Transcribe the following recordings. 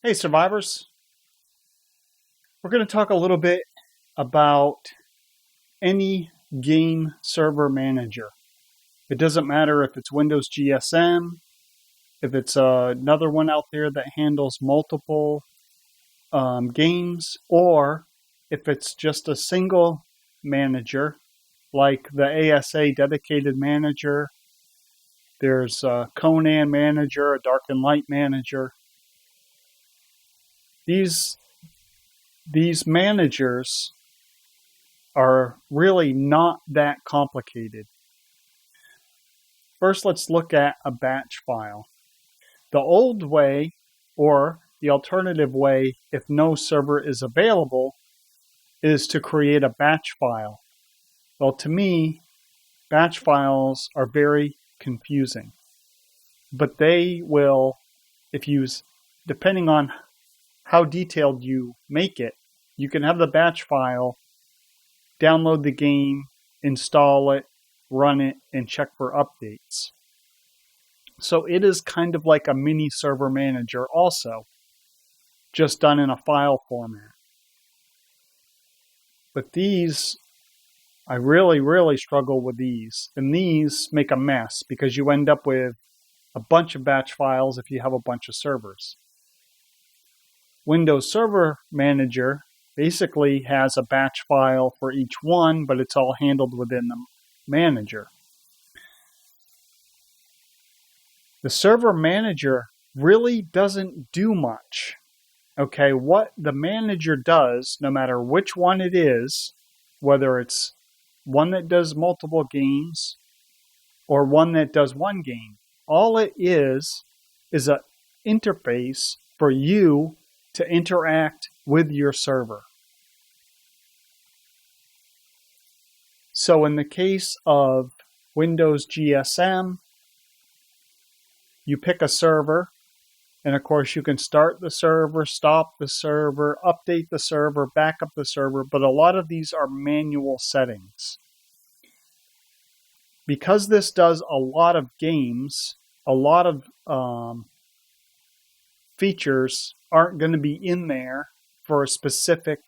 Hey, survivors. We're going to talk a little bit about any game server manager. It doesn't matter if it's Windows GSM, if it's another one out there that handles multiple games, or if it's just a single manager like the ASA dedicated manager. There's a Conan manager, a Dark and Light manager. These managers are really not that complicated. First, let's look at a batch file. The old way, or the alternative way, if no server is available, is to create a batch file. Well, to me, batch files are very confusing. But they will, depending on how detailed you make it, you can have the batch file, download the game, install it, run it, and check for updates. So it is kind of like a mini server manager also, just done in a file format. But these, I really struggle with these. And these make a mess because you end up with a bunch of batch files if you have a bunch of servers. Windows Server Manager basically has a batch file for each one, but it's all handled within the manager. The Server Manager really doesn't do much. Okay, what the manager does, no matter which one it is, whether it's one that does multiple games or one that does one game, all it is an interface for you to interact with your server. So in the case of Windows GSM, you pick a server, and of course you can start the server, stop the server, update the server, back up the server, but a lot of these are manual settings. Because this does a lot of games, a lot of features aren't going to be in there for a specific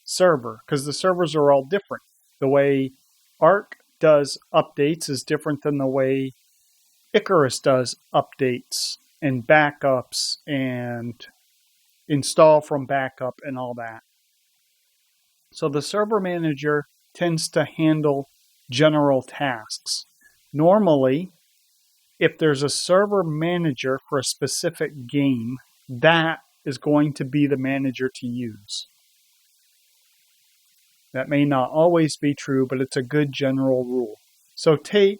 server because the servers are all different. The way Arc does updates is different than the way Icarus does updates and backups and install from backup and all that. So the server manager tends to handle general tasks. Normally, if there's a server manager for a specific game, that is going to be the manager to use. That may not always be true, but it's a good general rule. So take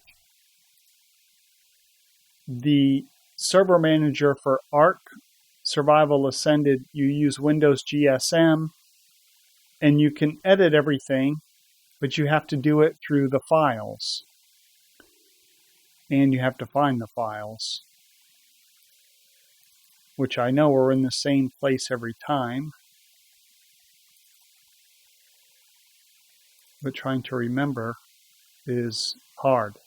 the server manager for Arc Survival Ascended. You use Windows GSM, and you can edit everything, but you have to do it through the files. And you have to find the files, which I know are in the same place every time. But trying to remember is hard.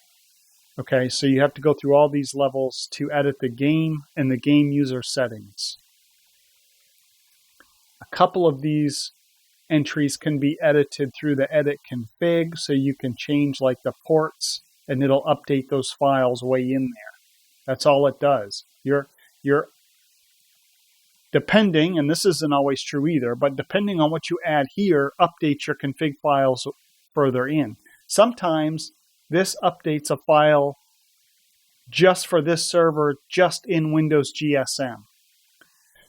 Okay, so you have to go through all these levels to edit the game and the game user settings. A couple of these entries can be edited through the edit config, so you can change like the ports and it'll update those files way in there. That's all it does. You're depending, and this isn't always true either, but depending on what you add here, updates your config files further in. Sometimes this updates a file just for this server, just in Windows GSM.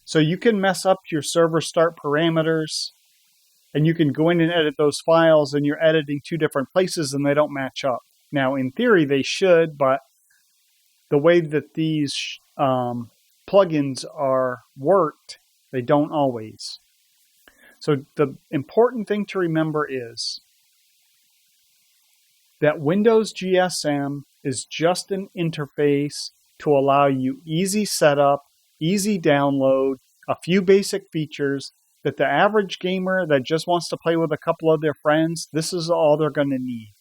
So you can mess up your server start parameters, and you can go in and edit those files, and you're editing two different places and they don't match up. Now, in theory, they should, but the way that these plugins are worked, they don't always. So the important thing to remember is that Windows GSM is just an interface to allow you easy setup, easy download, a few basic features that the average gamer that just wants to play with a couple of their friends, this is all they're going to need.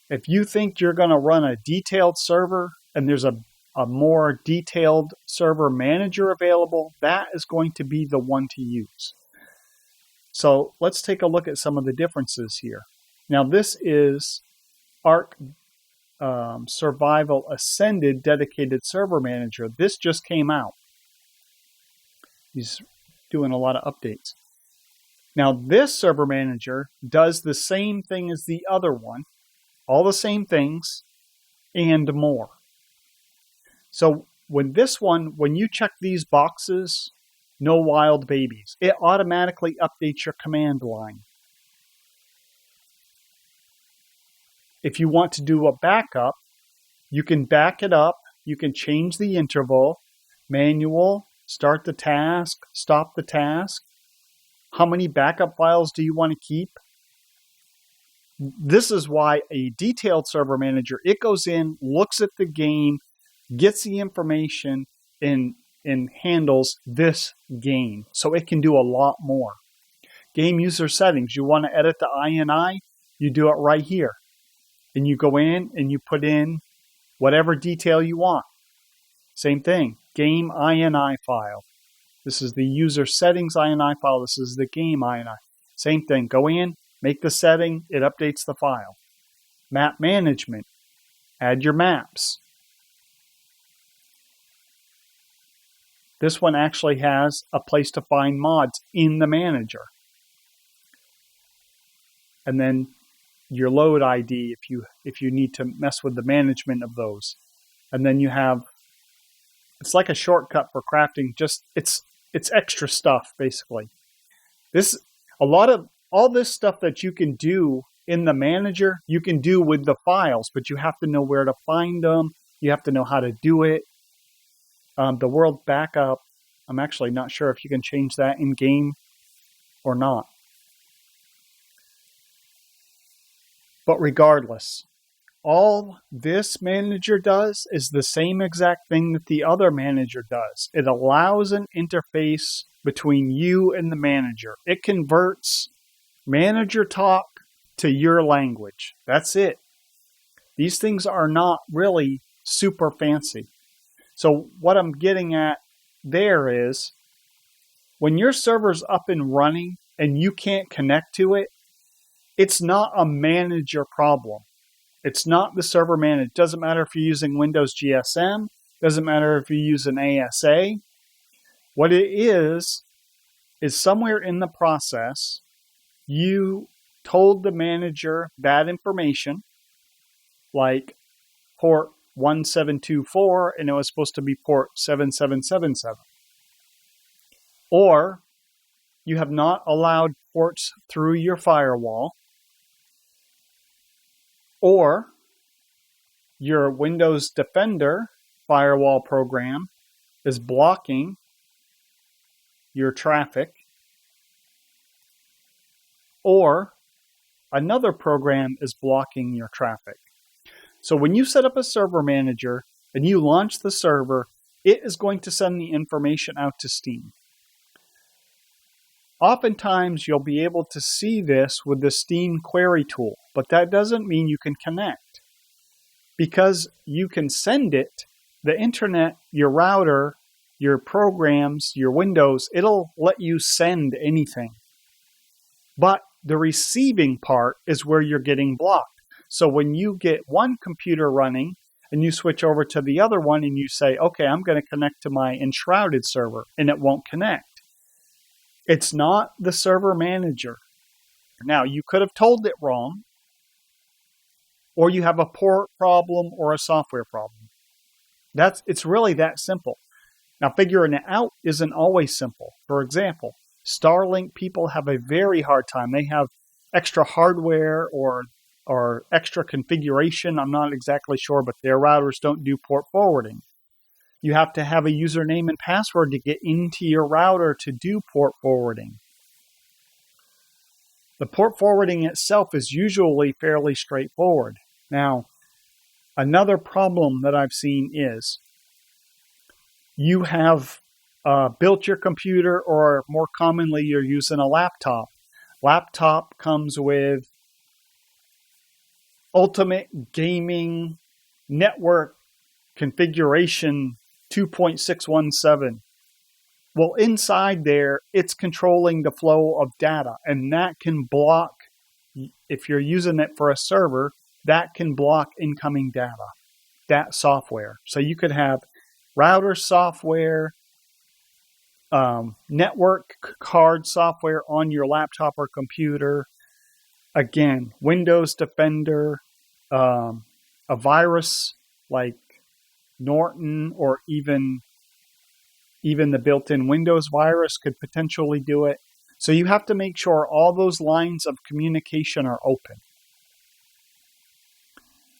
If you think you're going to run a detailed server and there's a a more detailed server manager available, that is going to be the one to use. So let's take a look at some of the differences here. Now this is Arc Survival Ascended Dedicated Server Manager. This just came out. He's doing a lot of updates. Now this server manager does the same thing as the other one, all the same things and more. So when you check these boxes, no wild babies, it automatically updates your command line. If you want to do a backup, you can back it up, you can change the interval, manual, start the task, stop the task. How many backup files do you want to keep? This is why a detailed server manager, it goes in, looks at the game, gets the information, and handles this game. So it can do a lot more. Game user settings. You want to edit the INI? You do it right here. And you go in and you put in whatever detail you want. Same thing. Game INI file. This is the user settings INI file. This is the game INI. Same thing. Go in, make the setting, it updates the file. Map management. Add your maps. This one actually has a place to find mods in the manager. And then your load ID if you need to mess with the management of those. And then you have, it's like a shortcut for crafting, just it's extra stuff basically. All this stuff that you can do in the manager, you can do with the files, but you have to know where to find them. You have to know how to do it. The world backup, I'm actually not sure if you can change that in game or not. But regardless, all this manager does is the same exact thing that the other manager does. It allows an interface between you and the manager. It converts manager talk to your language. That's it. These things are not really super fancy. So what I'm getting at there is when your server's up and running and you can't connect to it, it's not a manager problem. It's not the server manager. It doesn't matter if you're using Windows GSM. Doesn't matter if you use an ASA. What it is somewhere in the process, you told the manager bad information, like port 1724, and it was supposed to be port 7777. Or you have not allowed ports through your firewall. Or your Windows Defender firewall program is blocking your traffic. Or another program is blocking your traffic. So when you set up a server manager and you launch the server, it is going to send the information out to Steam. Oftentimes, you'll be able to see this with the Steam query tool, but that doesn't mean you can connect. Because you can send it, the internet, your router, your programs, your Windows, it'll let you send anything. But the receiving part is where you're getting blocked. So when you get one computer running and you switch over to the other one and you say, okay, I'm going to connect to my enshrouded server, and it won't connect. It's not the server manager. Now, you could have told it wrong, or you have a port problem or a software problem. It's really that simple. Now, figuring it out isn't always simple. For example, Starlink people have a very hard time. They have extra hardware or extra configuration. I'm not exactly sure, but their routers don't do port forwarding. You have to have a username and password to get into your router to do port forwarding. The port forwarding itself is usually fairly straightforward. Now, another problem that I've seen is you have built your computer, or more commonly, you're using a laptop. Laptop comes with ultimate gaming network configuration 2.617. Well, inside there, it's controlling the flow of data, and that can block, if you're using it for a server, that can block incoming data, that software. So you could have router software, network card software on your laptop or computer. Again, Windows Defender, a virus like Norton, or even the built-in Windows virus could potentially do it. So you have to make sure all those lines of communication are open.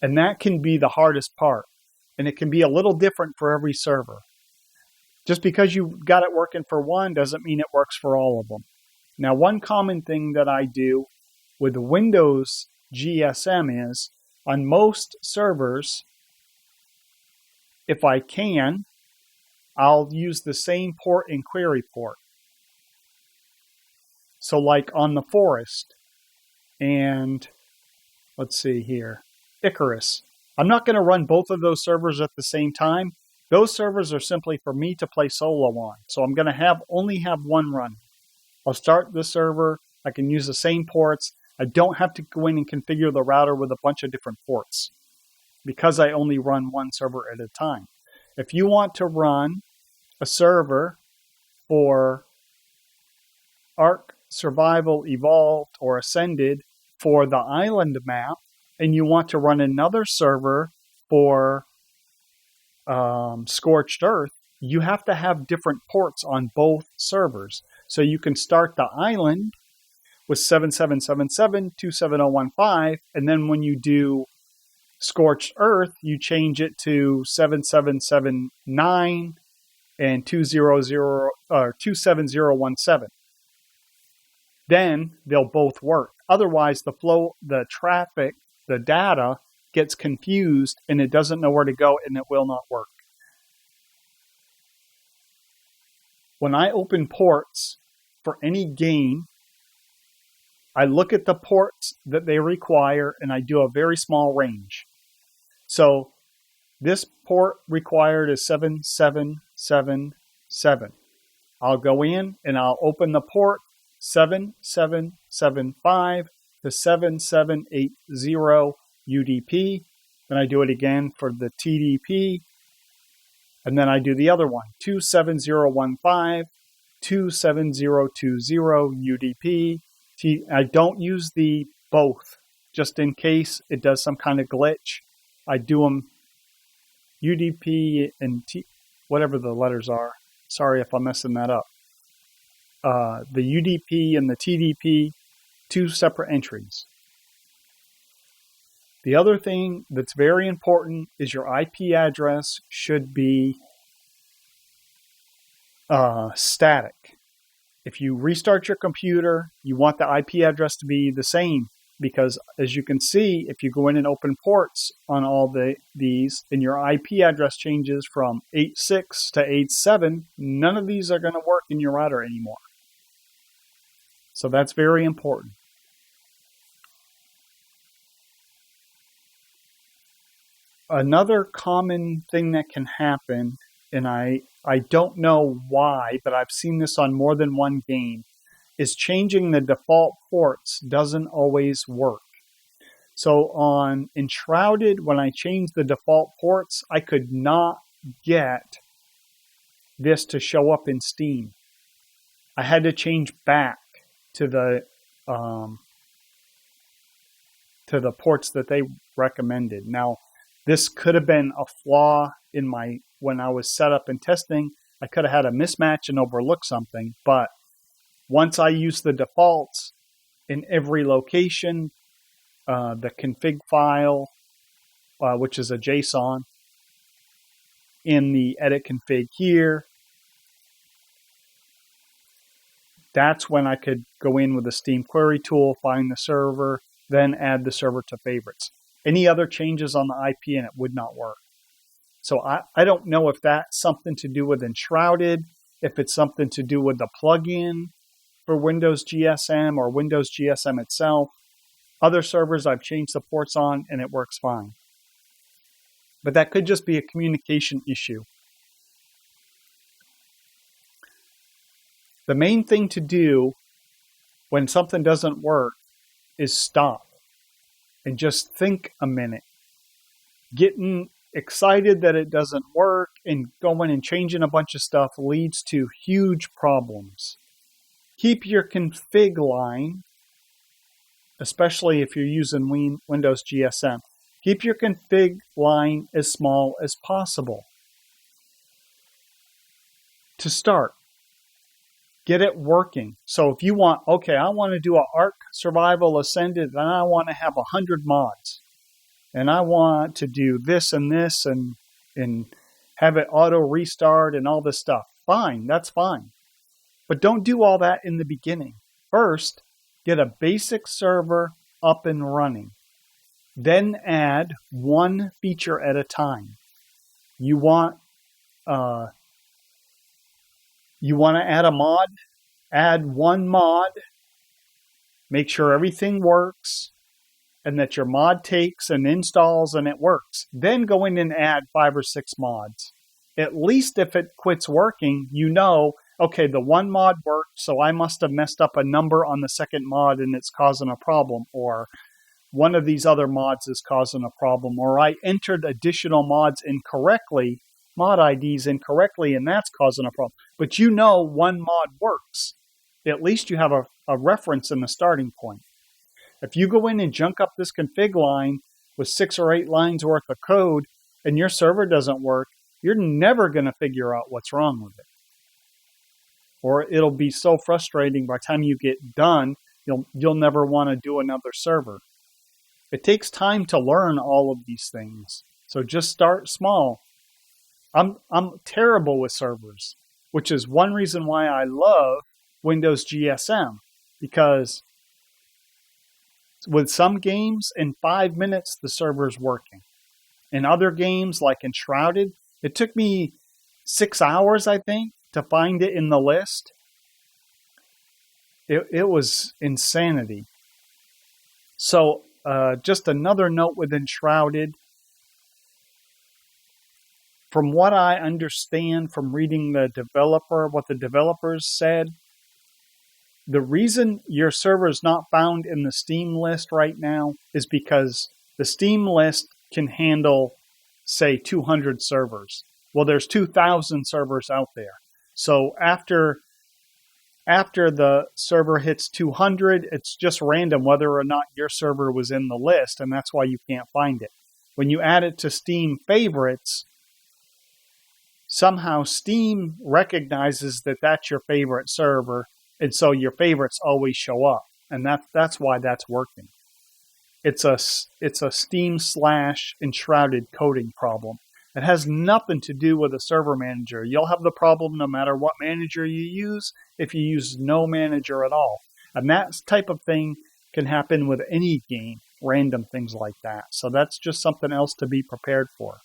And that can be the hardest part. And it can be a little different for every server. Just because you got it working for one doesn't mean it works for all of them. Now, one common thing that I do with Windows GSM is, on most servers, if I can, I'll use the same port and query port. So like on the Forest and, let's see here, Icarus. I'm not going to run both of those servers at the same time. Those servers are simply for me to play solo on. So I'm going to only have one run. I'll start the server. I can use the same ports. I don't have to go in and configure the router with a bunch of different ports because I only run one server at a time. If you want to run a server for Ark Survival Evolved or Ascended for the island map, and you want to run another server for Scorched Earth, you have to have different ports on both servers. So you can start the island with 7777, 27015, and then when you do Scorched Earth, you change it to 7779 and 27017. Then they'll both work. Otherwise, the traffic, the data gets confused and it doesn't know where to go and it will not work. When I open ports for any game, I look at the ports that they require and I do a very small range. So this port required is 7777. I'll go in and I'll open the port 7775 to 7780 UDP. Then I do it again for the TDP. And then I do the other one, 27015, 27020 UDP. I don't use the both, just in case it does some kind of glitch. I do them UDP and whatever the letters are. Sorry if I'm messing that up. The UDP and the TDP, two separate entries. The other thing that's very important is your IP address should be static. If you restart your computer, you want the IP address to be the same, because as you can see, if you go in and open ports on all these and your IP address changes from 86 to 87, none of these are going to work in your router anymore. So that's very important. Another common thing that can happen, and I don't know why, but I've seen this on more than one game, is changing the default ports doesn't always work. So on Enshrouded, when I changed the default ports, I could not get this to show up in Steam. I had to change back to the ports that they recommended. Now, this could have been a flaw in when I was set up and testing. I could have had a mismatch and overlooked something, but once I use the defaults in every location, the config file, which is a JSON, in the edit config here, that's when I could go in with the Steam query tool, find the server, then add the server to favorites. Any other changes on the IP and it would not work. So I don't know if that's something to do with Enshrouded, if it's something to do with the plugin for Windows GSM or Windows GSM itself. Other servers I've changed the ports on and it works fine. But that could just be a communication issue. The main thing to do when something doesn't work is stop and just think a minute. Getting excited that it doesn't work and going and changing a bunch of stuff leads to huge problems. Keep your config line, especially if you're using Windows GSM, keep your config line as small as possible. To start, get it working. So if you want, okay, I want to do an Ark Survival Ascended and I want to have 100 mods. And I want to do this and have it auto restart and all this stuff. Fine, that's fine. But don't do all that in the beginning. First, get a basic server up and running. Then add one feature at a time. You want to add a mod? Add one mod. Make sure everything works and that your mod takes and installs and it works. Then go in and add 5 or 6 mods. At least if it quits working, you know, okay, the one mod worked, so I must have messed up a number on the second mod and it's causing a problem. Or one of these other mods is causing a problem. Or I entered additional mods incorrectly, mod IDs incorrectly, and that's causing a problem. But you know one mod works. At least you have a reference in the starting point. If you go in and junk up this config line with 6 or 8 lines worth of code and your server doesn't work, you're never going to figure out what's wrong with it. Or it'll be so frustrating by the time you get done, you'll never want to do another server. It takes time to learn all of these things. So just start small. I'm terrible with servers, which is one reason why I love Windows GSM, because with some games, in 5 minutes, the server's working. In other games, like Enshrouded, it took me 6 hours, I think, to find it in the list. It was insanity. So, just another note with Enshrouded. From what I understand from reading what the developers said, the reason your server is not found in the Steam list right now is because the Steam list can handle, say, 200 servers. Well, there's 2,000 servers out there. So after the server hits 200, it's just random whether or not your server was in the list, and that's why you can't find it. When you add it to Steam favorites, somehow Steam recognizes that that's your favorite server, and so your favorites always show up, and that's why that's working. It's a Steam/Enshrouded coding problem. It has nothing to do with a server manager. You'll have the problem no matter what manager you use if you use no manager at all. And that type of thing can happen with any game, random things like that. So that's just something else to be prepared for.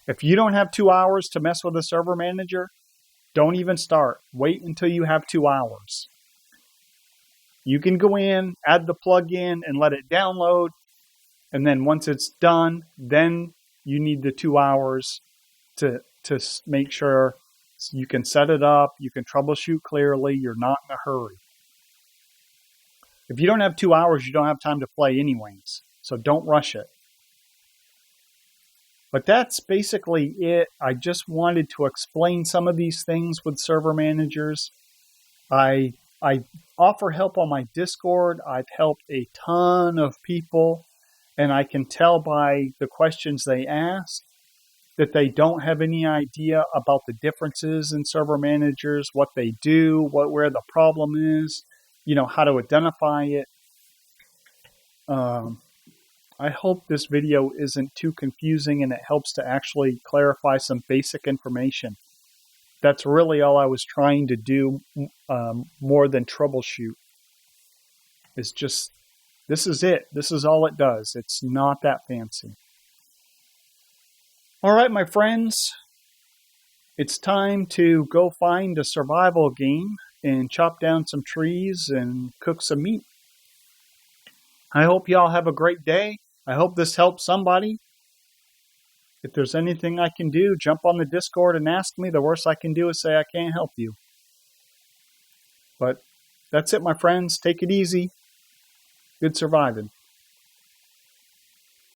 If you don't have 2 hours to mess with a server manager, don't even start. Wait until you have 2 hours. You can go in, add the plugin, and let it download. And then once it's done, then you need the 2 hours to make sure you can set it up, you can troubleshoot clearly, you're not in a hurry. If you don't have 2 hours, you don't have time to play anyways. So don't rush it. But that's basically it. I just wanted to explain some of these things with server managers. I offer help on my Discord. I've helped a ton of people, and I can tell by the questions they ask that they don't have any idea about the differences in server managers, what they do, where the problem is, how to identify it. I hope this video isn't too confusing and it helps to actually clarify some basic information. That's really all I was trying to do, more than troubleshoot. It's just, this is it. This is all it does. It's not that fancy. All right, my friends. It's time to go find a survival game and chop down some trees and cook some meat. I hope y'all have a great day. I hope this helps somebody. If there's anything I can do, jump on the Discord and ask me. The worst I can do is say I can't help you. But that's it, my friends. Take it easy. Good surviving.